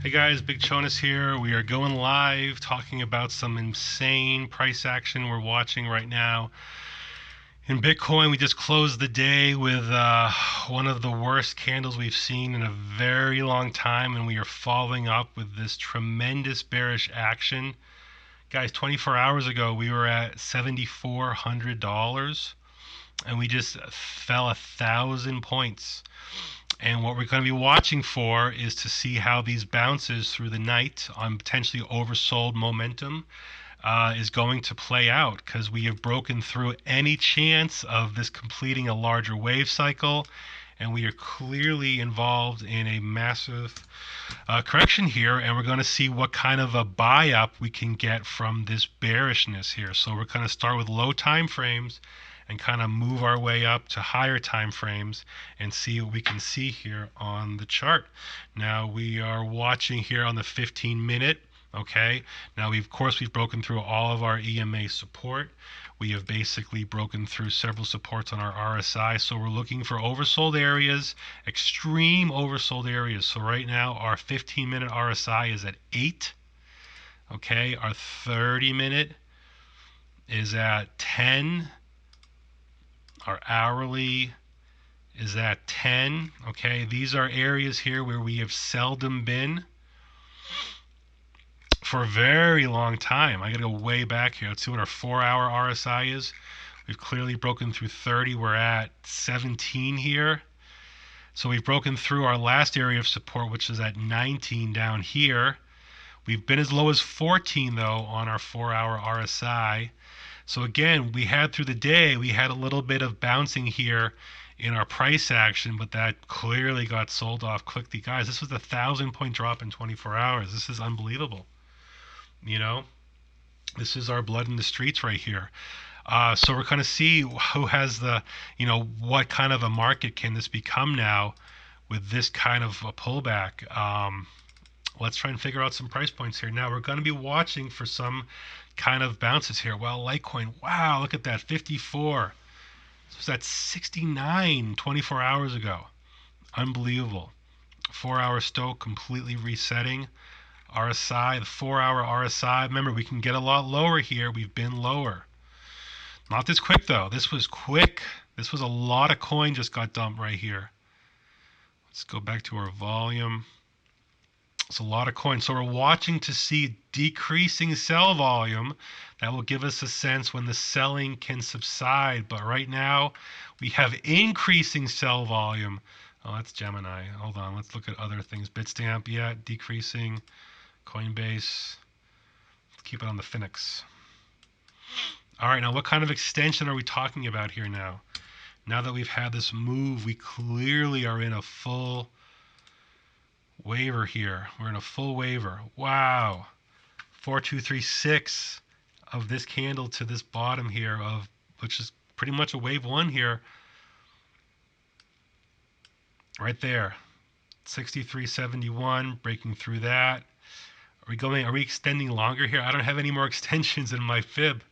Hey guys, Big Chonis here. We are going live talking about some insane price action we're watching right now. In Bitcoin, we just closed the day with one of the worst candles we've seen in a very long time, and we are following up with this tremendous bearish action. Guys, 24 hours ago, we were at $7,400, and we just fell 1,000 points. And what we're going to be watching for is to see how these bounces through the night on potentially oversold momentum is going to play out, because we have broken through any chance of this completing a larger wave cycle, and we are clearly involved in a massive correction here, and we're going to see what kind of a buy up we can get from this bearishness here. So we're going to start with low time frames and kind of move our way up to higher time frames and see what we can see here on the chart. Now we are watching here on the 15-minute. Okay, now of course we've broken through all of our EMA support. We have basically broken through several supports on our RSI, so we're looking for oversold areas, extreme oversold areas. So right now our 15-minute RSI is at 8. Okay, our 30-minute is at 10. Our hourly is at 10. Okay, these are areas here where we have seldom been for a very long time. I gotta go way back here. Let's see what our 4-hour RSI is. We've clearly broken through 30. We're at 17 here. So we've broken through our last area of support, which is at 19 down here. We've been as low as 14 though on our 4-hour RSI. So again, we had through the day, we had a little bit of bouncing here in our price action, but that clearly got sold off quickly. Guys, this was a 1,000-point drop in 24 hours. This is unbelievable. You know, this is our blood in the streets right here. So we're going to see who has the, what kind of a market can this become now with this kind of a pullback. Let's try and figure out some price points here. Now we're going to be watching for some kind of bounces here. Well, Litecoin, wow, look at that, 54. This was at 69 24 hours ago. Unbelievable. 4-hour Stoke completely resetting. RSI, the 4-hour RSI. Remember, we can get a lot lower here. We've been lower. Not this quick, though. This was quick. This was a lot of coin just got dumped right here. Let's go back to our volume. It's a lot of coins. So we're watching to see decreasing sell volume. That will give us a sense when the selling can subside. But right now, we have increasing sell volume. Oh, that's Gemini. Hold on. Let's look at other things. Bitstamp, yeah, decreasing. Coinbase. Let's keep it on the Phoenix. All right, now what kind of extension are we talking about here now? Now that we've had this move, we clearly are in a full waiver here. We're in a full waiver. Wow. 4236 of this candle to this bottom here, of which is pretty much a wave one here. Right there. 6371, breaking through that. Are we extending longer here? I don't have any more extensions in my fib.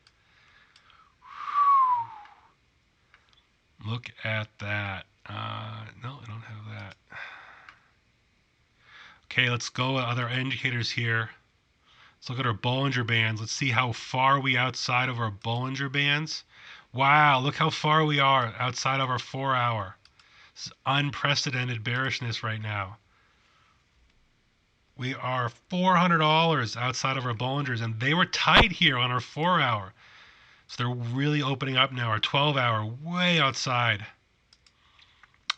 Look at that. No, I don't have that. Okay, let's go with other indicators here. Let's look at our Bollinger Bands. Let's see how far we outside of our Bollinger Bands. Wow, look how far we are outside of our 4-hour. This is unprecedented bearishness right now. We are $400 outside of our Bollingers, and they were tight here on our 4-hour. So they're really opening up now. Our 12-hour, way outside.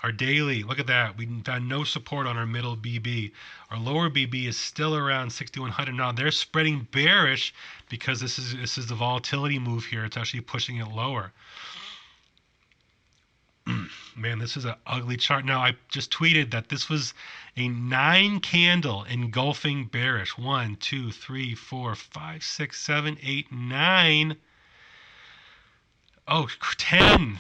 Our daily, look at that. We found no support on our middle BB. Our lower BB is still around 6,100. Now they're spreading bearish because this is the volatility move here. It's actually pushing it lower. Man, this is an ugly chart. Now I just tweeted that this was a 9-candle engulfing bearish. 1, 2, 3, 4, 5, 6, 7, 8, 9. Oh, 10.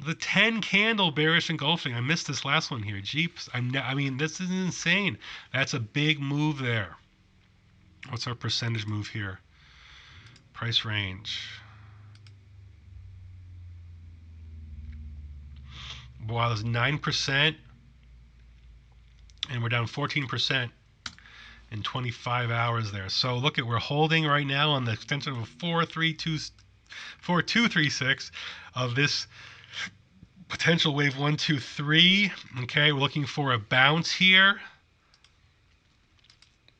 The 10-candle bearish engulfing. I missed this last one here. Jeeps. I mean, this is insane. That's a big move there. What's our percentage move here? Price range. Wow, there's 9%. And we're down 14%. in 25 hours there. So look at, we're holding right now on the extension of 4236 of this potential wave 1, 2, 3. Okay, we're looking for a bounce here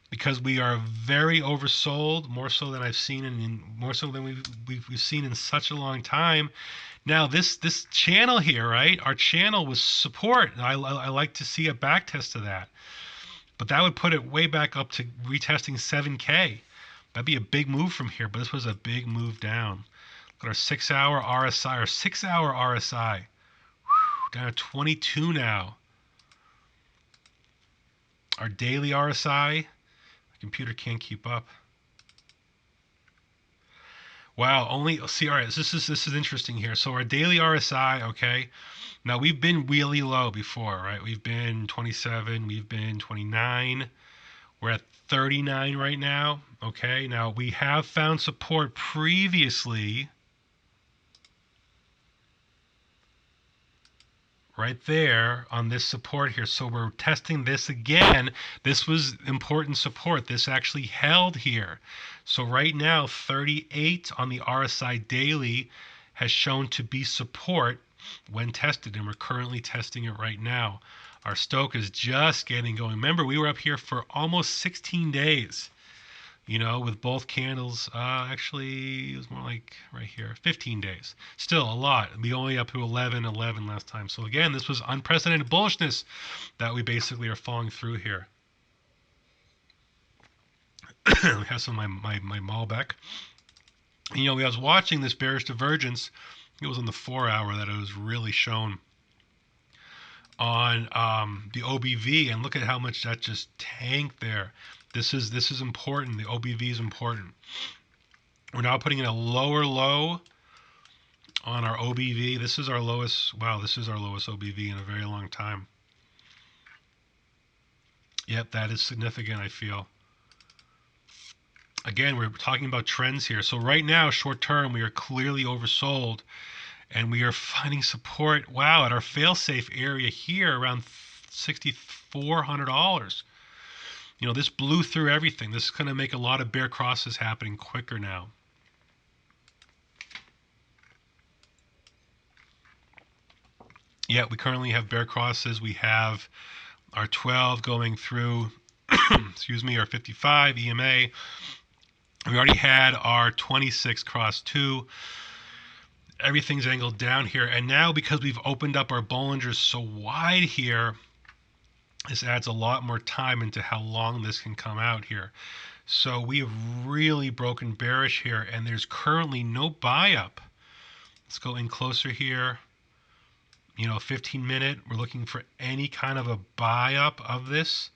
because we are very oversold, more so than I've seen, and more so than we've seen in such a long time. Now this channel here, right? Our channel was support. I like to see a back test of that, but that would put it way back up to retesting 7K. That'd be a big move from here, but this was a big move down. Look at our 6-hour RSI, our 6-hour RSI. Down to 22 now. Our daily RSI, my computer can't keep up. Wow, only see. All right, this is interesting here. So our daily RSI, okay. Now we've been really low before, right? We've been 27, we've been 29. We're at 39 right now. Okay, now we have found support previously right there on this support here. So we're testing this again. This was important support. This actually held here. So right now, 38 on the RSI daily has shown to be support when tested, and we're currently testing it right now. Our Stoke is just getting going. Remember, we were up here for almost 16 days. With both candles, actually, it was more like right here, 15 days. Still a lot. We only up to 11 last time. So again, this was unprecedented bullishness that we basically are falling through here. We have some of my Malbec. We was watching this bearish divergence. It was on the 4-hour that it was really shown on the OBV, and look at how much that just tanked there. This is important. The OBV is important. We're now putting in a lower low on our OBV. This is our lowest. Wow, this is our lowest OBV in a very long time. Yep, that is significant, I feel. Again, we're talking about trends here. So right now, short term, we are clearly oversold, and we are finding support. Wow, at our fail-safe area here around $6,400. This blew through everything. This is going to make a lot of bear crosses happening quicker now. Yeah, we currently have bear crosses. We have our 12 going through, excuse me, our 55 EMA. We already had our 26 cross 2. Everything's angled down here. And now because we've opened up our Bollingers so wide here, this adds a lot more time into how long this can come out here. So we have really broken bearish here, and there's currently no buy up. Let's go in closer here. 15-minute. We're looking for any kind of a buy up of this,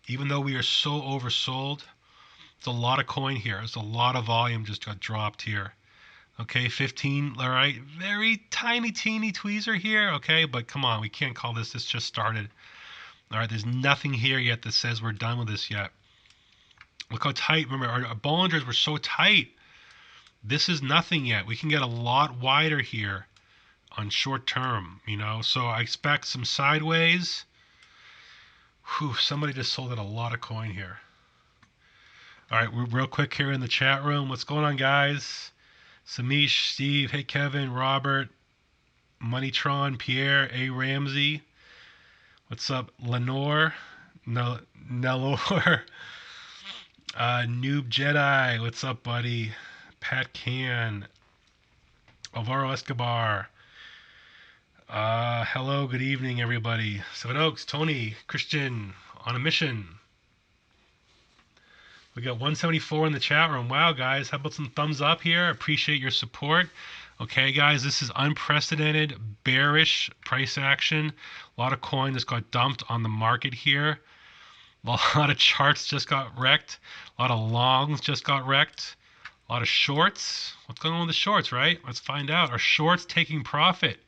even though we are so oversold. It's a lot of coin here. There's a lot of volume just got dropped here. Okay, 15. All right, very tiny, teeny tweezer here. Okay, but come on, we can't call this. This just started. All right, there's nothing here yet that says we're done with this yet. Look how tight. Remember, our Bollingers were so tight. This is nothing yet. We can get a lot wider here on short term, So I expect some sideways. Whew, somebody just sold out a lot of coin here. All right, we're real quick here in the chat room. What's going on, guys? Samish, Steve, hey, Kevin, Robert, Moneytron, Pierre, A. Ramsey. What's up, Lenore? Nelor. Noob Jedi. What's up, buddy? Pat Can. Alvaro Escobar. Hello, good evening, everybody. Seven Oaks, Tony, Christian, on a mission. We got 174 in the chat room. Wow, guys, how about some thumbs up here? Appreciate your support. Okay, guys, this is unprecedented bearish price action. A lot of coin just got dumped on the market here. A lot of charts just got wrecked. A lot of longs just got wrecked. A lot of shorts. What's going on with the shorts, right? Let's find out. Are shorts taking profit?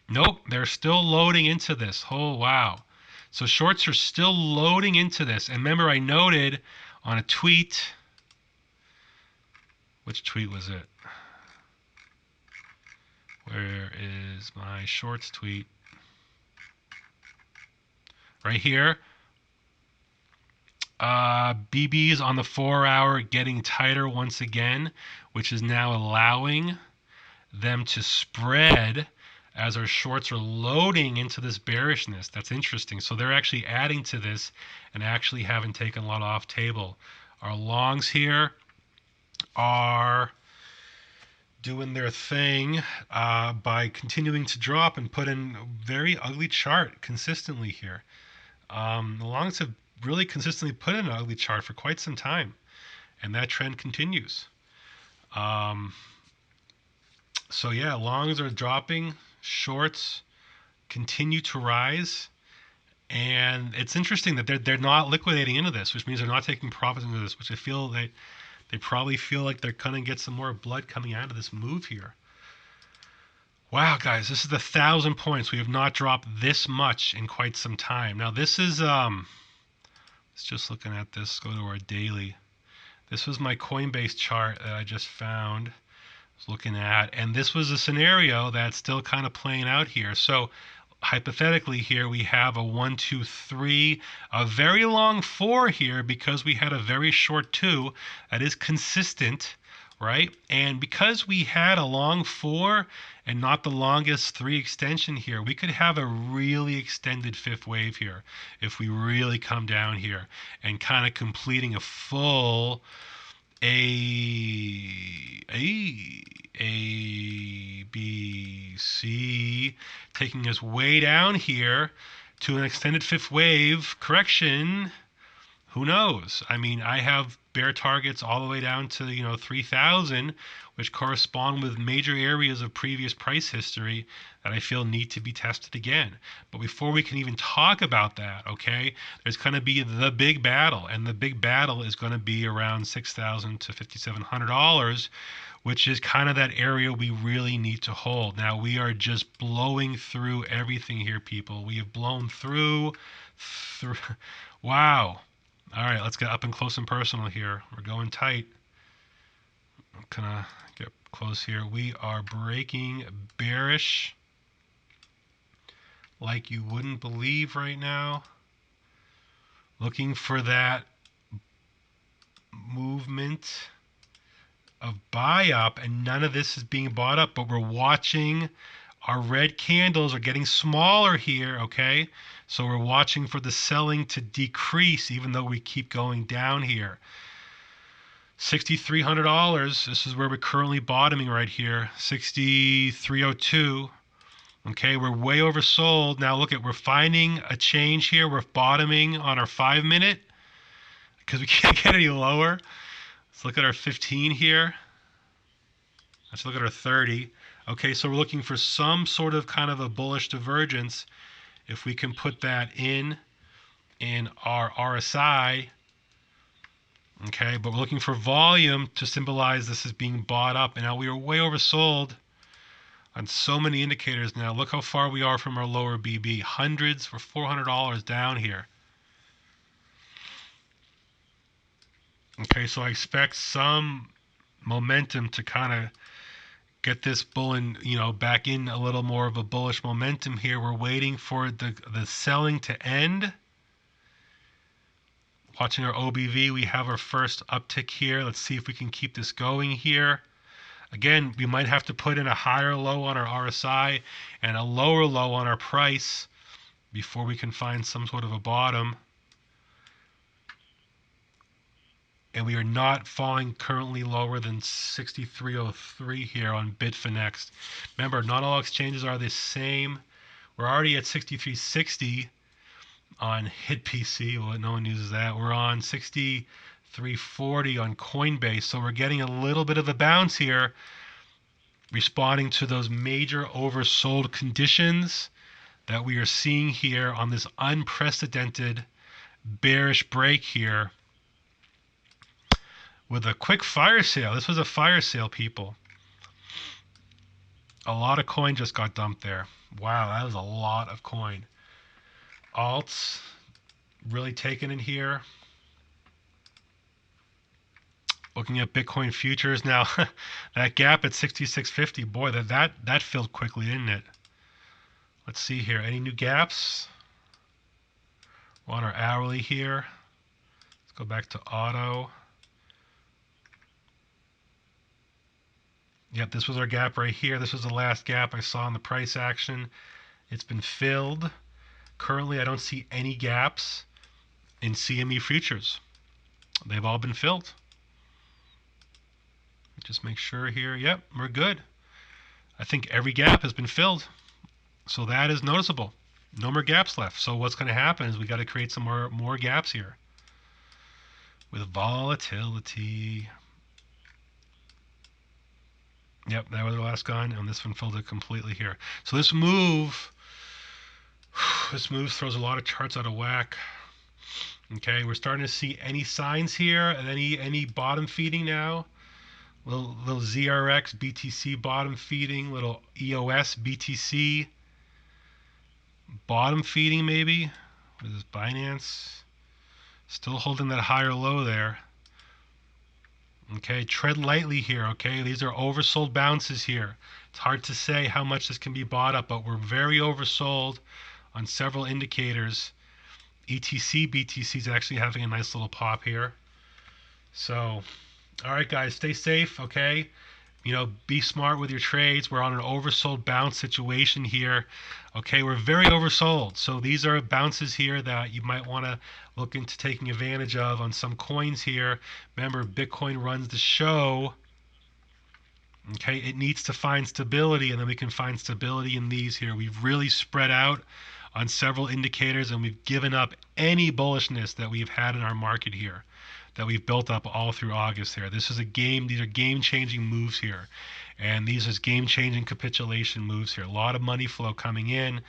Nope, they're still loading into this. Oh, wow. So shorts are still loading into this. And remember, I noted on a tweet. Which tweet was it? Where is my shorts tweet? Right here. BBs on the 4 hour getting tighter once again, which is now allowing them to spread as our shorts are loading into this bearishness. That's interesting. So they're actually adding to this and actually haven't taken a lot off table. Our longs here are doing their thing by continuing to drop and put in a very ugly chart consistently here. The longs have really consistently put in an ugly chart for quite some time, and that trend continues. So yeah, longs are dropping, shorts continue to rise, and it's interesting that they're not liquidating into this, which means they're not taking profits into this, which I feel they probably feel like they're gonna get some more blood coming out of this move here. Wow, guys, this is 1,000 points. We have not dropped this much in quite some time. Now this is let's just looking at this. Go to our daily. This was my Coinbase chart that I just found. Looking at, and this was a scenario that's still kind of playing out here. So hypothetically here we have a 1 2 3, a very long 4 here because we had a very short 2 that is consistent, right? And because we had a long 4 and not the longest 3 extension here, we could have a really extended fifth wave here if we really come down here and kind of completing a full B, C, taking us way down here to an extended fifth wave correction. Who knows? I mean, I have bear targets all the way down to 3,000, which correspond with major areas of previous price history that I feel need to be tested again. But before we can even talk about that, okay, there's going to be the big battle, and the big battle is going to be around $6,000 to $5,700, which is kind of that area we really need to hold. Now we are just blowing through everything here, people. We have blown through. Wow. All right, let's get up and close and personal here. We're going tight. I'm gonna get close here. We are breaking bearish like you wouldn't believe right now. Looking for that movement of buy up, and none of this is being bought up, but we're watching. Our red candles are getting smaller here, okay? So we're watching for the selling to decrease even though we keep going down here. $6,300, this is where we're currently bottoming right here. 6,302. Okay, we're way oversold. Now look at, we're finding a change here. We're bottoming on our 5-minute because we can't get any lower. Let's look at our 15 here. Let's look at our 30. Okay, so we're looking for some sort of kind of a bullish divergence. If we can put that in our RSI, okay, but we're looking for volume to symbolize this is being bought up. And now we are way oversold on so many indicators now. Look how far we are from our lower BB. Hundreds for $400 down here. Okay, so I expect some momentum to kind of get this bull in, back in a little more of a bullish momentum here. We're waiting for the selling to end. Watching our OBV, we have our first uptick here. Let's see if we can keep this going here. Again, we might have to put in a higher low on our RSI and a lower low on our price before we can find some sort of a bottom. And we are not falling currently lower than 63.03 here on Bitfinex. Remember, not all exchanges are the same. We're already at 63.60 on HitPC. Well, no one uses that. We're on 63.40 on Coinbase. So we're getting a little bit of a bounce here, responding to those major oversold conditions that we are seeing here on this unprecedented bearish break here. With a quick fire sale. This was a fire sale, people. A lot of coin just got dumped there. Wow, that was a lot of coin. Alts really taking it here. Looking at Bitcoin futures now. That gap at 66.50, boy, that filled quickly, didn't it? Let's see here. Any new gaps? We're on our hourly here. Let's go back to auto. Yep, this was our gap right here. This was the last gap I saw in the price action. It's been filled. Currently, I don't see any gaps in CME futures. They've all been filled. Just make sure here. Yep, we're good. I think every gap has been filled. So that is noticeable. No more gaps left. So what's going to happen is we got to create some more gaps here with volatility. Yep, that was the last gun, and this one filled it completely here. So this move throws a lot of charts out of whack. Okay, we're starting to see any signs here and any bottom feeding now. Little ZRX BTC bottom feeding, little EOS BTC bottom feeding maybe. What is this, Binance? Still holding that higher low there. Okay, tread lightly here, okay? These are oversold bounces here. It's hard to say how much this can be bought up, but we're very oversold on several indicators. ETC, BTC is actually having a nice little pop here. So, all right, guys, stay safe, okay? You know, be smart with your trades. We're on an oversold bounce situation here. Okay, we're very oversold. So these are bounces here that you might want to look into taking advantage of on some coins here. Remember, Bitcoin runs the show. Okay, it needs to find stability, and then we can find stability in these here. We've really spread out on several indicators, and we've given up any bullishness that we've had in our market here, that we've built up all through August here. This is a game. These are game-changing moves here, and these are game-changing capitulation moves here. A lot of money flow coming in,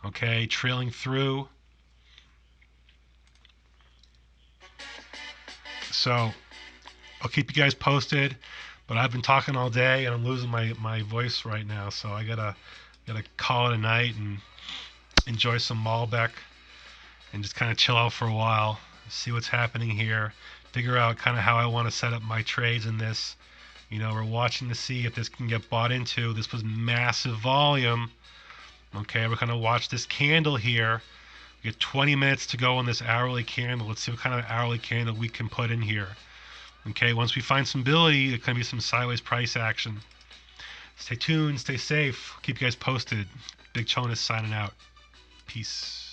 okay, trailing through. So I'll keep you guys posted, but I've been talking all day, and I'm losing my voice right now, so I gotta call it a night and enjoy some Malbec and just kind of chill out for a while, see what's happening here, figure out kind of how I want to set up my trades in this. You know, we're watching to see if this can get bought into. This was massive volume. Okay, we're going to watch this candle here. We get 20 minutes to go on this hourly candle. Let's see what kind of hourly candle we can put in here. Okay, once we find some stability, it can be some sideways price action. Stay tuned, stay safe. Keep you guys posted. Big Chonis signing out. Peace.